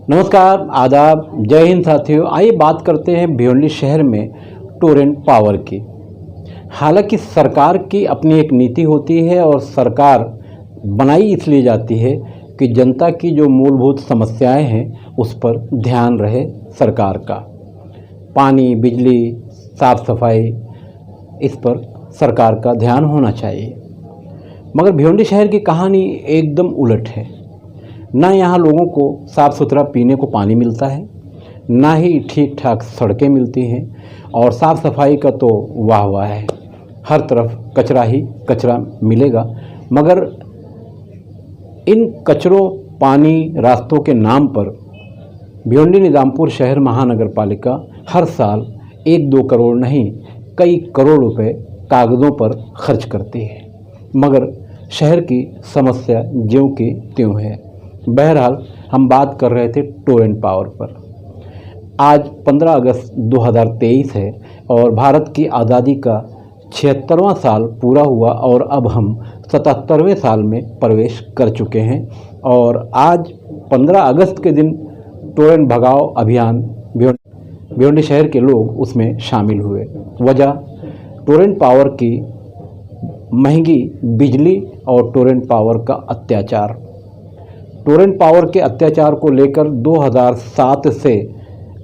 नमस्कार, आदाब, जय हिंद साथियों। आइए बात करते हैं भिवंडी शहर में टोरेंट पावर की। हालांकि सरकार की अपनी एक नीति होती है और सरकार बनाई इसलिए जाती है कि जनता की जो मूलभूत समस्याएं हैं उस पर ध्यान रहे सरकार का। पानी, बिजली, साफ सफाई, इस पर सरकार का ध्यान होना चाहिए। मगर भिवंडी शहर की कहानी एकदम उलट है। ना यहाँ लोगों को साफ़ सुथरा पीने को पानी मिलता है, ना ही ठीक ठाक सड़कें मिलती हैं, और साफ़ सफाई का तो वाह वाह है। हर तरफ कचरा ही कचरा मिलेगा। मगर इन कचरों, पानी, रास्तों के नाम पर भिवंडी निजामपुर शहर महानगर पालिका हर साल 1-2 करोड़ नहीं, कई करोड़ रुपए कागज़ों पर खर्च करती है। मगर शहर की समस्या ज्यों की त्यों है। बहरहाल हम बात कर रहे थे टोरेंट पावर पर। आज 15 अगस्त 2023 है और भारत की आज़ादी का 76वां साल पूरा हुआ और अब हम 77वें साल में प्रवेश कर चुके हैं। और आज 15 अगस्त के दिन टोरेंट भगाओ अभियान भिवंडी शहर के लोग उसमें शामिल हुए। वजह टोरेंट पावर की महंगी बिजली और टोरेंट पावर का अत्याचार। टोरेंट पावर के अत्याचार को लेकर 2007 से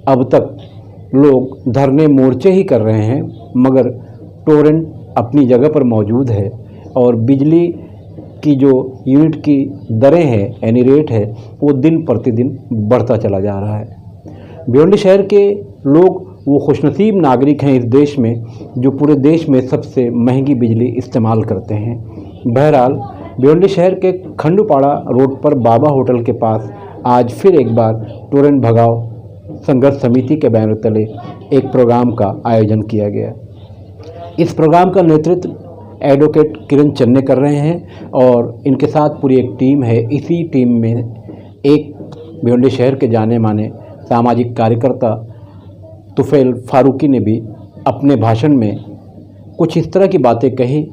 अब तक लोग धरने मोर्चे ही कर रहे हैं, मगर टोरेंट अपनी जगह पर मौजूद है और बिजली की जो यूनिट की दरें हैं, यानी रेट है, वो दिन प्रतिदिन बढ़ता चला जा रहा है। भिवंडी शहर के लोग वो खुशनसीब नागरिक हैं इस देश में जो पूरे देश में सबसे महंगी बिजली इस्तेमाल करते हैं। बहरहाल भिवंडी शहर के खंडूपाड़ा रोड पर बाबा होटल के पास आज फिर एक बार टोरेंट भगाओ संघर्ष समिति के बैनर तले एक प्रोग्राम का आयोजन किया गया। इस प्रोग्राम का नेतृत्व एडवोकेट किरण चन्ने कर रहे हैं और इनके साथ पूरी एक टीम है। इसी टीम में एक भिवंडी शहर के जाने माने सामाजिक कार्यकर्ता तुफैल फारूकी ने भी अपने भाषण में कुछ इस तरह की बातें कही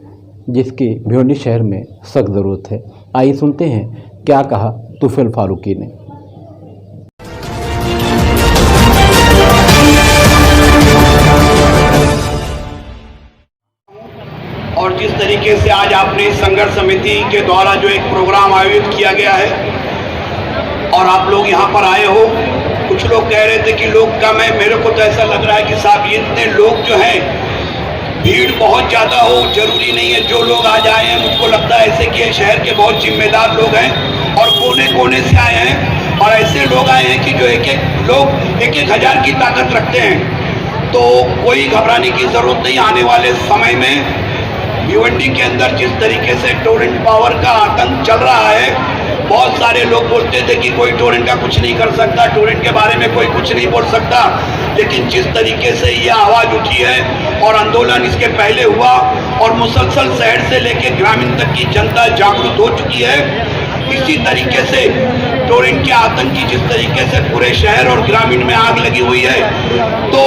जिसकी भिवंडी शहर में सख्त ज़रूरत है। आइए सुनते हैं क्या कहा तुफैल फारूकी ने। और जिस तरीके से आज आपने संघर्ष समिति के द्वारा जो एक प्रोग्राम आयोजित किया गया है और आप लोग यहाँ पर आए हो, कुछ लोग कह रहे थे कि लोग कम है। मेरे को तो ऐसा लग रहा है कि साहब इतने लोग जो हैं, भीड़ बहुत ज़्यादा हो जरूरी नहीं है। जो लोग आज आए हैं, मुझको लगता है ऐसे कि शहर के बहुत जिम्मेदार लोग हैं और कोने कोने से आए हैं, और ऐसे लोग आए हैं कि जो एक हज़ार की ताकत रखते हैं। तो कोई घबराने की ज़रूरत नहीं। आने वाले समय में भिवंडी के अंदर जिस तरीके से टोरेंट पावर का आतंक चल रहा है, बहुत सारे लोग बोलते थे कि कोई टोरेंट का कुछ नहीं कर सकता, टोरेंट के बारे में कोई कुछ नहीं बोल सकता। लेकिन जिस तरीके से ये आवाज़ उठी है और आंदोलन इसके पहले हुआ और मुसलसल शहर से लेकर ग्रामीण तक की जनता जागरूक हो चुकी है, इसी तरीके से टोरेंट के आतंक की जिस तरीके से पूरे शहर और ग्रामीण में आग लगी हुई है, तो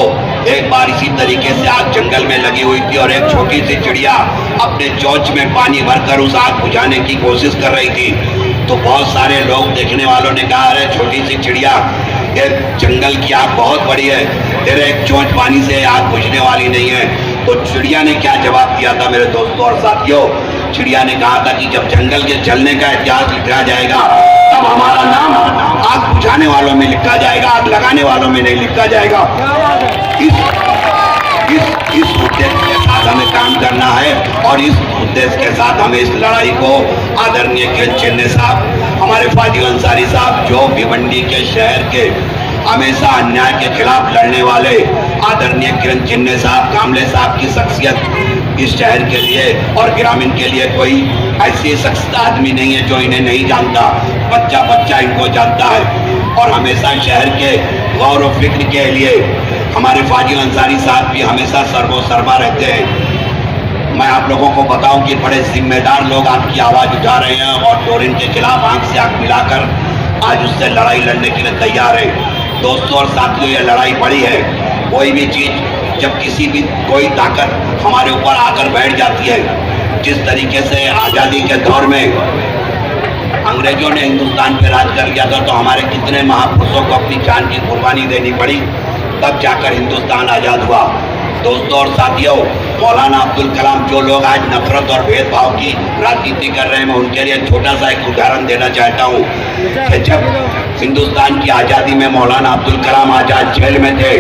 एक बार इसी तरीके से आग जंगल में लगी हुई थी और एक छोटी सी चिड़िया अपने चोंच में पानी भरकर उस आग बुझाने की कोशिश कर रही थी। तो बहुत सारे लोग, देखने वालों ने कहा, अरे छोटी सी चिड़िया, ये जंगल की आग बहुत बड़ी है, तेरे एक चोंच पानी से आग बुझने वाली नहीं है। तो चिड़िया ने क्या जवाब दिया था मेरे दोस्तों और साथियों? चिड़िया ने कहा था कि जब जंगल के जलने का इतिहास लिखा जाएगा तब हमारा नाम आग बुझाने वालों में लिखा जाएगा, आग लगाने वालों में नहीं लिखा जाएगा। इस उद्देश्य के साथ हमें काम करना है और इस उद्देश्य के साथ हमें इस लड़ाई को आदरणीय किरण चन्ने साहब, हमारे फाजिल अंसारी साहब, जो भिवंडी के शहर के हमेशा अन्याय के खिलाफ लड़ने वाले आदरणीय किरण चन्ने साहब, कामले साहब की शख्सियत इस शहर के लिए और ग्रामीण के लिए कोई ऐसी शख्स आदमी नहीं है जो इन्हें नहीं जानता। बच्चा बच्चा इनको जानता है और हमेशा शहर के गौर और फिक्र के लिए हमारे फाजिल अंसारी साहब भी हमेशा सर्वसर्वा रहते हैं। मैं आप लोगों को बताऊं कि बड़े जिम्मेदार लोग आपकी आवाज़ उठा रहे हैं और टोरेंट के खिलाफ आंख से आंख मिलाकर आज उससे लड़ाई लड़ने के लिए तैयार है। दोस्तों और साथियों, ये लड़ाई बड़ी है। कोई भी चीज़ जब किसी भी कोई ताकत हमारे ऊपर आकर बैठ जाती है, जिस तरीके से आज़ादी के दौर में अंग्रेजों ने हिंदुस्तान पे राज कर लिया था तो हमारे कितने महापुरुषों को अपनी जान की कुर्बानी देनी पड़ी, तब जाकर हिंदुस्तान आज़ाद हुआ। दोस्तों और साथियों, मौलाना अब्दुल कलाम, जो लोग आज नफरत और भेदभाव की राजनीति कर रहे हैं, मैं उनके लिए छोटा सा एक उदाहरण देना चाहता हूँ कि जब हिंदुस्तान की आज़ादी में मौलाना अब्दुल कलाम आज़ाद जेल में थे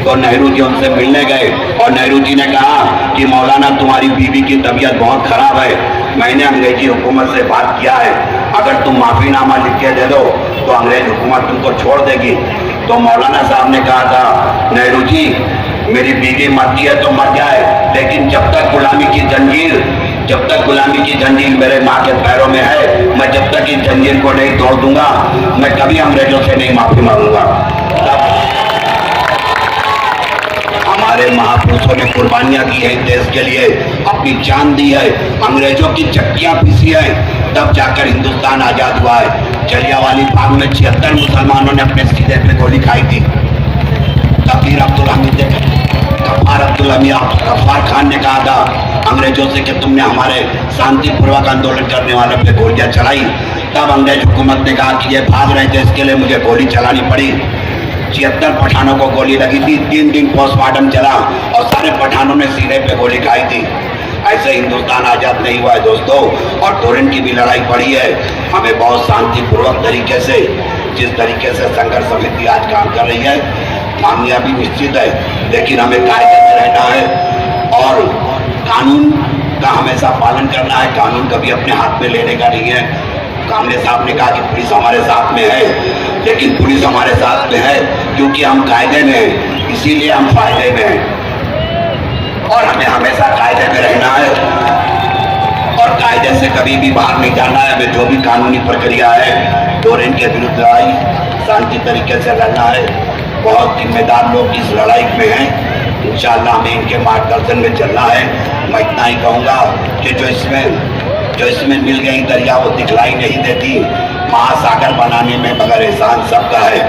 तो नेहरू जी उनसे मिलने गए और नेहरू जी ने कहा कि मौलाना तुम्हारी बीवी की तबीयत बहुत खराब है, मैंने अंग्रेजी हुकूमत से बात किया है, अगर तुम माफीनामा लिख के दे दो तो अंग्रेज हुकूमत तुमको छोड़ देगी। तो मौलाना साहब ने कहा था, नेहरू जी मेरी बीवी मरती है तो मर जाए, लेकिन जब तक गुलामी की जंजीर मेरे माँ के पैरों में है, मैं जब तक इस जंजीर को नहीं तोड़ दूंगा, मैं कभी अंग्रेजों से नहीं माफी मांगूंगा। हमारे महापुरुषों ने कुर्बानियां की है देश के लिए, अपनी जान दी है, अंग्रेजों की चक्कियां पीसी है, तब जाकर हिंदुस्तान आजाद हुआ है। जलियांवाला बाग में 76 मुसलमानों ने अपने सीने पे गोली खाई थी। कबीर अब्दुल हमीद गफ्फार खान ने कहा था अंग्रेजों से कि तुमने हमारे शांतिपूर्वक आंदोलन करने वालों पे गोलियां चलाई, तब अंग्रेज हुकूमत ने कहा कि ये भाग रहे थे, इसके लिए मुझे गोली चलानी पड़ी। 76 पठानों को गोली लगी थी, 3 दिन पोस्टमार्टम चला और सारे पठानों ने सीने पे गोली खाई थी। ऐसे हिंदुस्तान आजाद नहीं हुआ है दोस्तों, और टोरेंट की भी लड़ाई पड़ी है। हमें बहुत शांतिपूर्वक तरीके से, जिस तरीके से संघर्ष समिति आज काम कर रही है, कामयाबी निश्चित है, लेकिन हमें कायदे से रहना है और कानून का हमेशा पालन करना है। कानून कभी अपने हाथ में लेने का नहीं है। कामले साहब ने कहा कि पुलिस हमारे साथ में है, लेकिन पुलिस हमारे साथ में है क्योंकि हम कायदे में हैं, इसीलिए हम फायदे में हैं और हमें हमेशा कायदे में रहना है और कायदे से कभी भी बाहर नहीं जाना है। हमें जो भी कानूनी प्रक्रिया है, टोरेंट के विरुद्ध लड़ाई शांति तरीके से लड़ना है। बहुत जिम्मेदार लोग इस लड़ाई में हैं, इंशाअल्लाह हमें इनके मार्गदर्शन में चलना है। मैं इतना ही कहूँगा कि जो इसमें मिल गई दरिया वो दिखलाई नहीं देती, महासागर बनाने में मगर एहसान सबका है।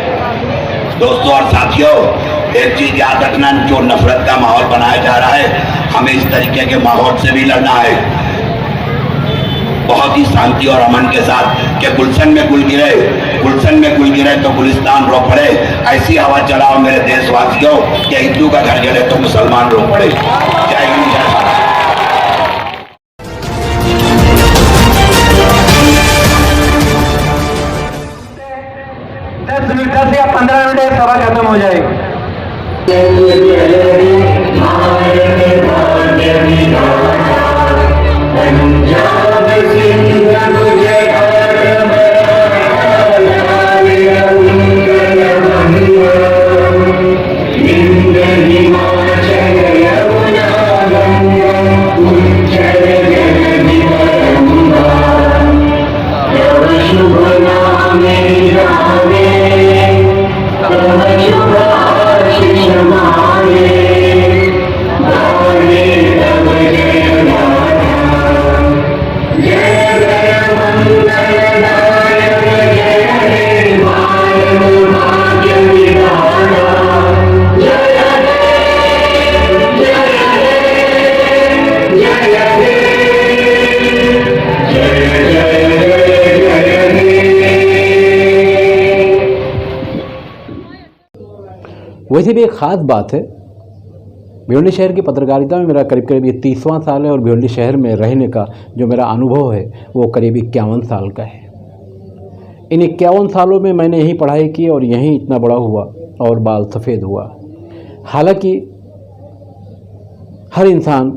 दोस्तों और साथियों, एक चीज याद रखना, जो नफरत का माहौल बनाया जा रहा है, हमें इस तरीके के माहौल से भी लड़ना है, बहुत ही शांति और अमन के साथ। कि गुलशन में गुल गिरे तो गुलिस्तान रो पड़े, ऐसी हवा चलाओ मेरे देशवासियों कि हिंदू का घर जले तो मुसलमान रो पड़े। जय हिंद, जय भारत। 10 या 15 मिनट में सभा खत्म हो जाएगी। वैसे भी एक ख़ास बात है, भिवंडी शहर की पत्रकारिता में मेरा करीब करीब ये 30वां साल है और भिवंडी शहर में रहने का जो मेरा अनुभव है वो करीब 51 साल का है। इन 51 सालों में मैंने यहीं पढ़ाई की और यहीं इतना बड़ा हुआ और बाल सफ़ेद हुआ। हालांकि हर इंसान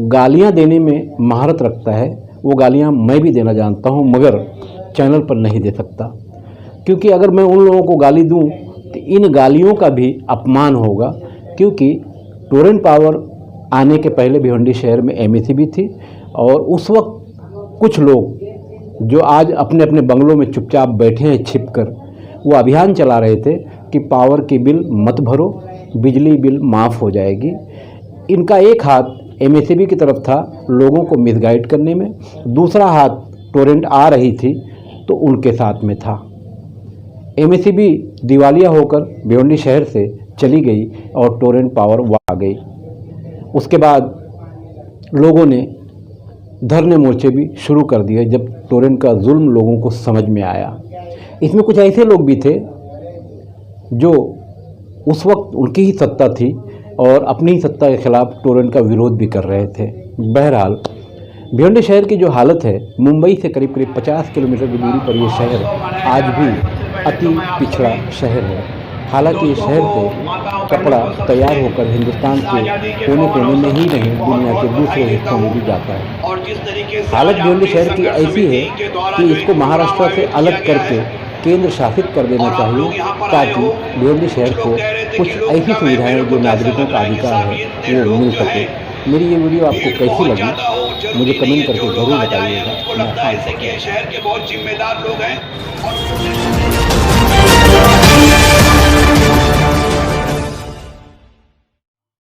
गालियां देने में महारत रखता है, वो गालियां मैं भी देना जानता हूं, मगर चैनल पर नहीं दे सकता, क्योंकि अगर मैं उन लोगों को गाली दूं तो इन गालियों का भी अपमान होगा। क्योंकि टोरेंट पावर आने के पहले भिवंडी शहर में एमएससीबी थी और उस वक्त कुछ लोग जो आज अपने अपने बंगलों में चुपचाप बैठे हैं छिपकर, वो अभियान चला रहे थे कि पावर की बिल मत भरो, बिजली बिल माफ़ हो जाएगी। इनका एक हाथ एमएससीबी की तरफ था लोगों को मिसगाइड करने में, दूसरा हाथ टोरेंट आ रही थी तो उनके साथ में था। एमएससीबी दिवालिया होकर भिवंडी शहर से चली गई और टोरेंट पावर आ गई। उसके बाद लोगों ने धरने मोर्चे भी शुरू कर दिए जब टोरेंट का जुल्म लोगों को समझ में आया। इसमें कुछ ऐसे लोग भी थे जो उस वक्त उनकी ही सत्ता थी और अपनी ही सत्ता के खिलाफ टोरेंट का विरोध भी कर रहे थे। बहरहाल भिवंडी शहर की जो हालत है, मुंबई से करीब करीब 50 किलोमीटर की दूरी पर यह शहर आज भी अति पिछड़ा शहर है। हालांकि इस शहर से कपड़ा तैयार होकर हिंदुस्तान के कोने कोने में ही नहीं, दुनिया के दूसरे हिस्सों में भी जाता है। हालत भिवंडी शहर की ऐसी है कि इसको महाराष्ट्र से अलग करके केंद्र शासित कर देना चाहिए, ताकि भिवंडी शहर को कुछ ऐसी सुविधाएं जो नागरिकों का अधिकार है वो मिल सके। मेरी ये वीडियो आपको कैसी लगी मुझे कमेंट करके ज़रूर बताइएगा। लगता है कि शहर के बहुत जिम्मेदार लोग हैं।